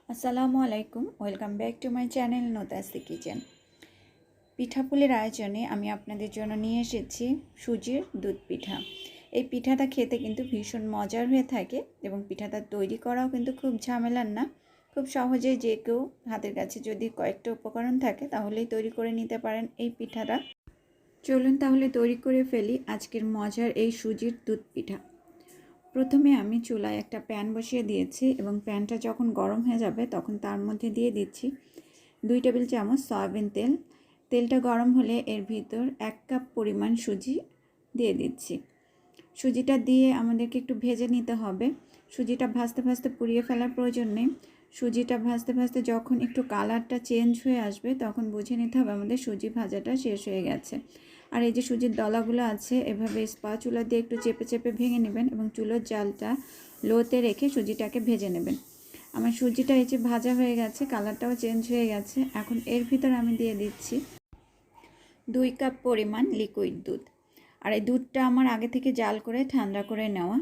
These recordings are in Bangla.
আসসালামু আলাইকুম, welcome back to my channel Notasi kitchen. পিঠাপুলির আয়োজনে আমি আপনাদের জন্য নিয়ে এসেছি সুজির দুধ পিঠা। এই পিঠাটা খেতে কিন্তু ভীষণ মজার হয়ে থাকে এবং পিঠাটা তৈরি করাও কিন্তু খুব ঝামেলার না। খুব সহজেই যে কেউ হাতের কাছে যদি কয়েকটা উপকরণ থাকে তাহলেই তৈরি করে নিতে পারেন এই পিঠাটা। চলুন তাহলে তৈরি করে ফেলি আজকের মজার এই সুজির দুধ পিঠা। প্রথমে আমি চুলায় একটা প্যান বসিয়ে দিয়েছি এবং প্যানটা যখন গরম হয়ে যাবে তখন তার মধ্যে দিয়ে দিচ্ছি 2 টেবিল চামচ সয়াবিন তেল। তেলটা গরম হলে এর ভিতর 1 কাপ পরিমাণ সুজি দিয়ে দিচ্ছি। সুজিটা দিয়ে আমাদেরকে একটু ভেজে নিতে হবে। সুজিটা ভাজতে ভাজতে পুড়িয়ে ফেলার প্রয়োজন নেই। সুজিটা ভাজতে ভাজতে যখন একটু কালারটা চেঞ্জ হয়ে আসবে তখন বুঝে নিতে হবে আমাদের সুজি ভাজাটা শেষ হয়ে গেছে। আর এই যে সুজির দলাগুলো আছে এভাবে স্প্যাচুলা দিয়ে একটু চেপে চেপে ভেঙে নেবেন এবং চুলোর জালটা লোতে রেখে সুজিটাকে ভেজে নেবেন। আমার সুজিটা এই যে ভাজা হয়ে গেছে, কালারটাও চেঞ্জ হয়ে গেছে। এখন এর ভিতর আমি দিয়ে দিচ্ছি 2 কাপ পরিমাণ লিকুইড দুধ। আর এই দুধটা আমার আগে থেকে জাল করে ঠান্ডা করে নেওয়া।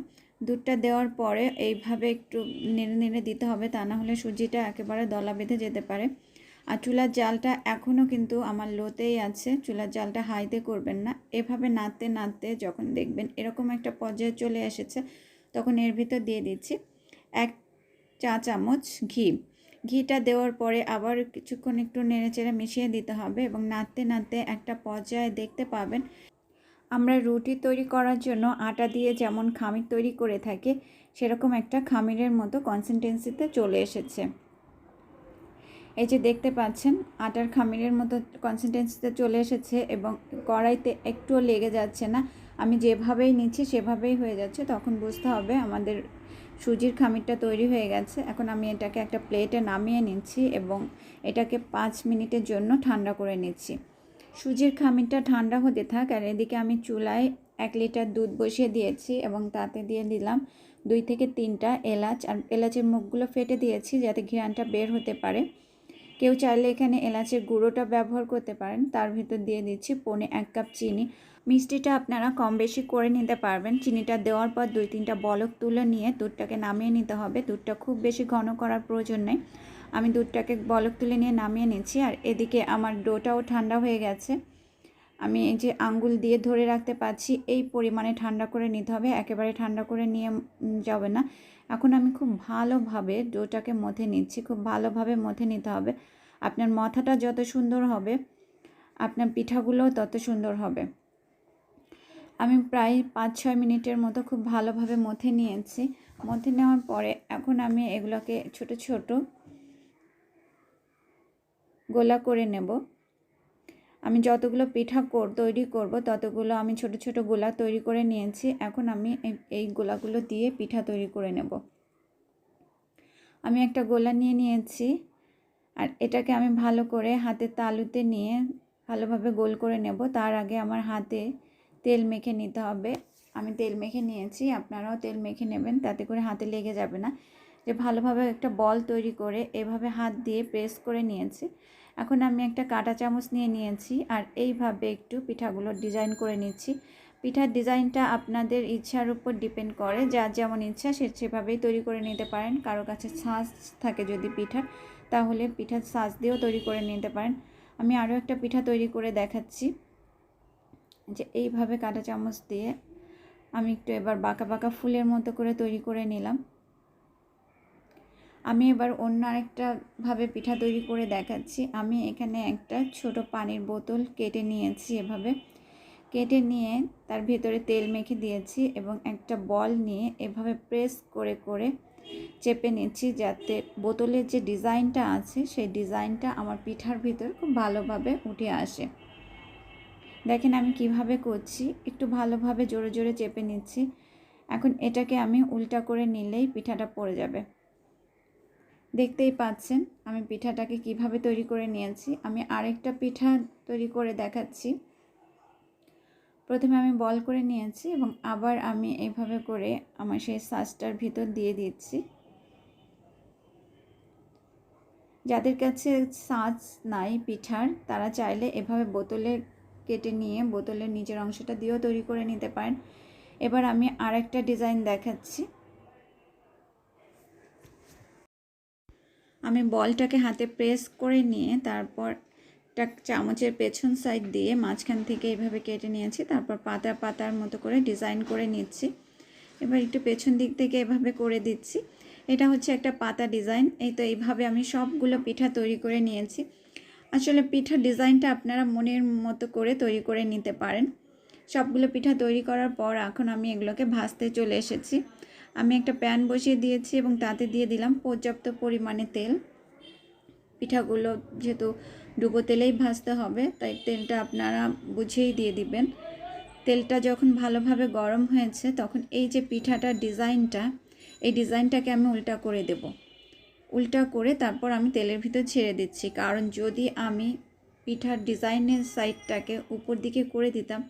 দুধটা দেওয়ার পরে এইভাবে একটু নেড়ে নেড়ে দিতে হবে, তা না হলে সুজিটা একেবারে দলা বেঁধে যেতে পারে। আর চুলার জালটা এখনও কিন্তু আমার লোতেই আছে, চুলার জালটা হাইতে করবেন না। এভাবে নাড়তে নাড়তে যখন দেখবেন এরকম একটা পর্যায়ে চলে এসেছে তখন এর ভিতর দিয়ে দিচ্ছি 1 চা চামচ ঘি। ঘিটা দেওয়ার পরে আবার কিছুক্ষণ একটু নেড়েচেড়ে মিশিয়ে দিতে হবে এবং নাড়তে নাড়তে একটা পর্যায়ে দেখতে পাবেন আমরা রুটি তৈরি করার জন্য আটা দিয়ে যেমন খামির তৈরি করে থাকি সেরকম একটা খামিরের মতো কনসিস্টেন্সিতে চলে এসেছে। এই যে দেখতে পাচ্ছেন আটার খামিরের মতো কনসিস্টেন্সিতে চলে এসেছে এবং কড়াইতে একটুও লেগে যাচ্ছে না। আমি যেভাবেই নিচ্ছি সেভাবেই হয়ে যাচ্ছে, তখন বুঝতে হবে আমাদের সুজির খামিরটা তৈরি হয়ে গেছে। এখন আমি এটাকে একটা প্লেটে নামিয়ে নিচ্ছি এবং এটাকে 5 মিনিটের জন্য ঠান্ডা করে নিচ্ছি। সুজির খামিরটা ঠান্ডা হতে থাক আর এদিকে আমি চুলায় 1 লিটার দুধ বসিয়ে দিয়েছি এবং তাতে দিয়ে দিলাম 2 থেকে 3টা এলাচ। আর এলাচের মুখগুলো ফেটে দিয়েছি যাতে ঘ্রাণটা বের হতে পারে। কেউ চাইলে এখানে এলাচের গুঁড়োটা ব্যবহার করতে পারেন। তার ভিতর দিয়ে দিচ্ছি 1 কাপ চিনি। মিষ্টিটা আপনারা কম বেশি করে নিতে পারবেন। চিনিটা দেওয়ার পর 2-3টা বলক তুলে নিয়ে দুধটাকে নামিয়ে নিতে হবে। দুধটা খুব বেশি ঘন করার প্রয়োজন নেই। আমি দুধটাকে বলক তুলে নিয়ে নামিয়ে নিচ্ছি। আর এদিকে আমার ডোটাও ঠান্ডা হয়ে গেছে। আমি এই যে আঙ্গুল দিয়ে ধরে রাখতে পারছি এই পরিমাণে ঠান্ডা করে নিতে হবে, একেবারে ঠান্ডা করে নিয়ে যাবে না। এখন আমি খুব ভালোভাবে ডোটাকে মথে নিচ্ছি, খুব ভালোভাবে মথে নিতে হবে। আপনার মথাটা যত সুন্দর হবে আপনার পিঠাগুলোও তত সুন্দর হবে। আমি প্রায় 5-6 মিনিটের মতো খুব ভালোভাবে মথে নিয়েছি। মথে নেওয়ার পরে এখন আমি এগুলোকে ছোট ছোট গোলা করে নেব। আমি যতগুলো পিঠা তৈরি করব ততগুলো আমি ছোট ছোট গোলা তৈরি করে নিয়েছি। এখন আমি এই গোলাগুলো দিয়ে পিঠা তৈরি করে নেব। আমি একটা গোলা নিয়ে নিয়েছি আর এটাকে আমি ভালো করে হাতের তালুতে নিয়ে ভালোভাবে গোল করে নেব। তার আগে আমার হাতে তেল মেখে নিতে হবে। আমি তেল মেখে নিয়েছি, আপনারাও তেল মেখে নেবেন, তাতে করে হাতে লেগে যাবে না। যে ভালোভাবে একটা বল তৈরি করে এভাবে হাত দিয়ে প্রেস করে নিয়েছি। এখন আমি একটা কাঁটা চামচ নিয়ে নিয়েছি আর এইভাবে একটু পিঠাগুলো ডিজাইন করে নিচ্ছি। পিঠার ডিজাইনটা আপনাদের ইচ্ছার উপর ডিপেন্ড করে, যার যেমন ইচ্ছা সেভাবেই তৈরি করে নিতে পারেন। কারো কাছে ছাঁচ থাকে যদি পিঠার, তাহলে পিঠার ছাঁচ দিয়েও তৈরি করে নিতে পারেন। আমি আরও একটা পিঠা তৈরি করে দেখাচ্ছি। যে এইভাবে কাঁটা চামচ দিয়ে আমি একটু এবার বাঁকা বাঁকা ফুলের মতো করে তৈরি করে নিলাম। আমি এবার অন্য আরেকটা ভাবে পিঠা তৈরি করে দেখাচ্ছি। আমি এখানে একটা ছোট পানির বোতল কেটে নিয়েছি, এভাবে কেটে নিয়ে তার ভেতরে তেল মেখে দিয়েছি এবং একটা বল নিয়ে এভাবে প্রেস করে করে চেপে নিচ্ছি যাতে বোতলের যে ডিজাইনটা আছে সেই ডিজাইনটা আমার পিঠার ভিতর খুব ভালোভাবে উঠে আসে। দেখেন আমি কিভাবে করছি, একটু ভালোভাবে জোরে জোরে চেপে নিচ্ছি। এখন এটাকে আমি উল্টা করে নিলেই পিঠাটা পড়ে যাবে। দেখতেই পাচ্ছেন আমি পিঠাটাকে কিভাবে তৈরি করে নিয়েছি। আমি আরেকটা পিঠা তৈরি করে দেখাচ্ছি। প্রথমে আমি বল করে নিয়েছি এবং আবার আমি এইভাবে করে আমার সেই সাজটার ভিতর দিয়ে দিচ্ছি। যাদের কাছে সাজ নাই পিঠার তারা চাইলে এভাবে বোতলে কেটে নিয়ে বোতলের নিচের অংশটা দিয়েও তৈরি করে নিতে পারেন। এবার আমি আরেকটা ডিজাইন দেখাচ্ছি। আমি বলটাকে হাতে প্রেস করে নিয়ে তারপর একটা চামচের পেছন সাইড দিয়ে মাঝখান থেকে এইভাবে কেটে নিয়েছি। তারপর পাতা পাতার মতো করে ডিজাইন করে নিচ্ছি। এবার একটু পেছন দিক থেকে এভাবে করে দিচ্ছি। এটা হচ্ছে একটা পাতা ডিজাইন। এই তো এইভাবে আমি সবগুলো পিঠা তৈরি করে নিয়েছি। আসলে পিঠা ডিজাইনটা আপনারা মনের মতো করে তৈরি করে নিতে পারেন। সবগুলো পিঠা তৈরি করার পর এখন আমি এগুলোকে ভাজতে চলে এসেছি। আমি একটা প্যান বসিয়ে দিয়েছি এবং তাতে দিয়ে দিলাম পর্যাপ্ত পরিমাণে তেল। পিঠাগুলো যেহেতু ডুবো তেলেই ভাজতে হবে, তাই তেলটা আপনারা বুঝেই দিয়ে দিবেন। তেলটা যখন ভালোভাবে গরম হয়েছে তখন এই যে পিঠাটার ডিজাইনটা, এই ডিজাইনটাকে আমি উল্টা করে দেব। উল্টা করে তারপর আমি তেলের ভিতর ছেড়ে দিচ্ছি, কারণ যদি আমি পিঠার ডিজাইনের সাইডটাকে উপর দিকে করে দিতাম,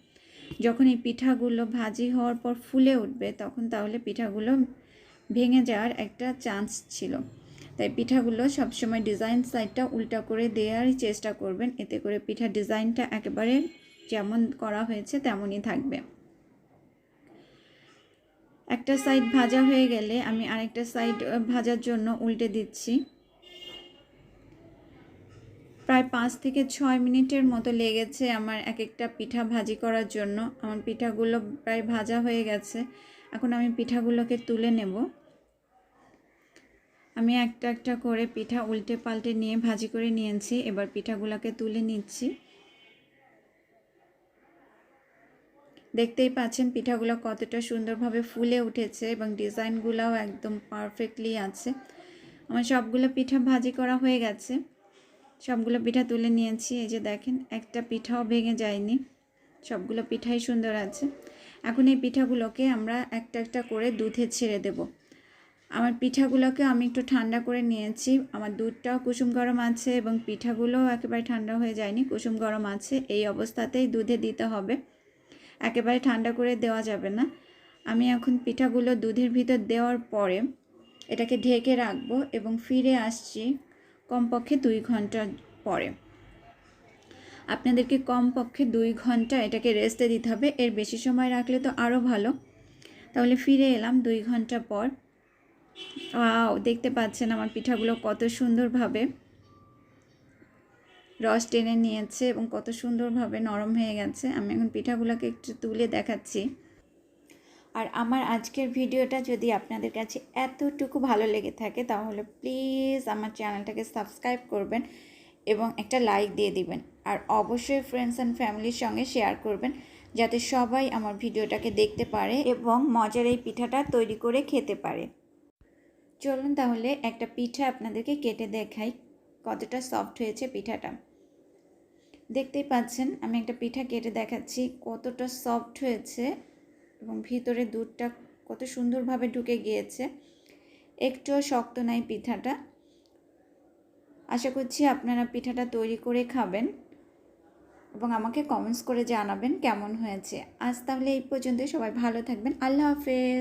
যখন এই পিঠাগুলো ভাজি হওয়ার পর ফুলে উঠবে তখন তাহলে পিঠাগুলো ভেঙে যাওয়ার একটা চান্স ছিল। তাই পিঠাগুলো সবসময় ডিজাইন সাইডটা উল্টা করে দেওয়ারই চেষ্টা করবেন, এতে করে পিঠার ডিজাইনটা একেবারে যেমন করা হয়েছে তেমনই থাকবে। একটা সাইড ভাজা হয়ে গেলে আমি আরেকটা সাইড ভাজার জন্য উল্টে দিচ্ছি। প্রায় 5 থেকে 6 মিনিটের মতো লেগেছে আমার এক একটা পিঠা ভাজি করার জন্য। আমার পিঠাগুলো প্রায় ভাজা হয়ে গেছে। এখন আমি পিঠাগুলোকে তুলে নেব। আমি একটা একটা করে পিঠা উল্টে পাল্টে নিয়ে ভাজি করে নিয়েছি। এবার পিঠাগুলোকে তুলে নিচ্ছি। দেখতেই পাচ্ছেন পিঠাগুলো কতটা সুন্দরভাবে ফুলে উঠেছে এবং ডিজাইনগুলোও একদম পারফেক্টলি আছে। আমার সবগুলো পিঠা ভাজি করা হয়ে গেছে। সবগুলো পিঠা তুলে নিয়েছি। এই যে দেখেন, একটা পিঠাও ভেঙে যায়নি, সবগুলো পিঠাই সুন্দর আছে। এখন এই পিঠাগুলোকে আমরা একটা একটা করে দুধে ছেড়ে দেব। আমার পিঠাগুলোকে আমি একটু ঠান্ডা করে নিয়েছি। আমার দুধটাও কুসুম গরম আছে এবং পিঠাগুলোও একেবারে ঠান্ডা হয়ে যায়নি, কুসুম গরম আছে। এই অবস্থাতেই দুধে দিতে হবে, একেবারে ঠান্ডা করে দেওয়া যাবে না। আমি এখন পিঠাগুলো দুধের ভিতর দেওয়ার পরে এটাকে ঢেকে রাখবো এবং ফিরে আসছি কমপক্ষে 2 ঘন্টা পরে। আপনাদেরকে কমপক্ষে 2 ঘন্টা এটাকে রেস্টে দিতে হবে। এর বেশি সময় রাখলে তো আরও ভালো। তাহলে ফিরে এলাম 2 ঘন্টা পর। দেখতে পাচ্ছেন আমার পিঠাগুলো কত সুন্দরভাবে রস টেনে নিয়েছে এবং কত সুন্দরভাবে নরম হয়ে গেছে। আমি এখন পিঠাগুলোকে একটু তুলে দেখাচ্ছি। আর আমার আজকের ভিডিওটা যদি আপনাদের কাছে এতটুকু ভালো লেগে থাকে তাহলে প্লিজ আমার চ্যানেলটাকে সাবস্ক্রাইব করবেন এবং একটা লাইক দিয়ে দিবেন। আর অবশ্যই ফ্রেন্ডস অ্যান্ড ফ্যামিলির সঙ্গে শেয়ার করবেন, যাতে সবাই আমার ভিডিওটাকে দেখতে পারে এবং মজার এই পিঠাটা তৈরি করে খেতে পারে। চলুন তাহলে একটা পিঠা আপনাদেরকে কেটে দেখাই কতটা সফট হয়েছে পিঠাটা। দেখতেই পাচ্ছেন আমি একটা পিঠা কেটে দেখাচ্ছি কতটা সফট হয়েছে এবং ভিতরে দুধটা কত সুন্দরভাবে ঢুকে গিয়েছে, একটুও শক্ত নাই পিঠাটা। আশা করছি আপনারা পিঠাটা তৈরি করে খাবেন এবং আমাকে কমেন্টস করে জানাবেন কেমন হয়েছে। আজ তাহলে এই পর্যন্ত, সবাই ভালো থাকবেন। আল্লাহ হাফেজ।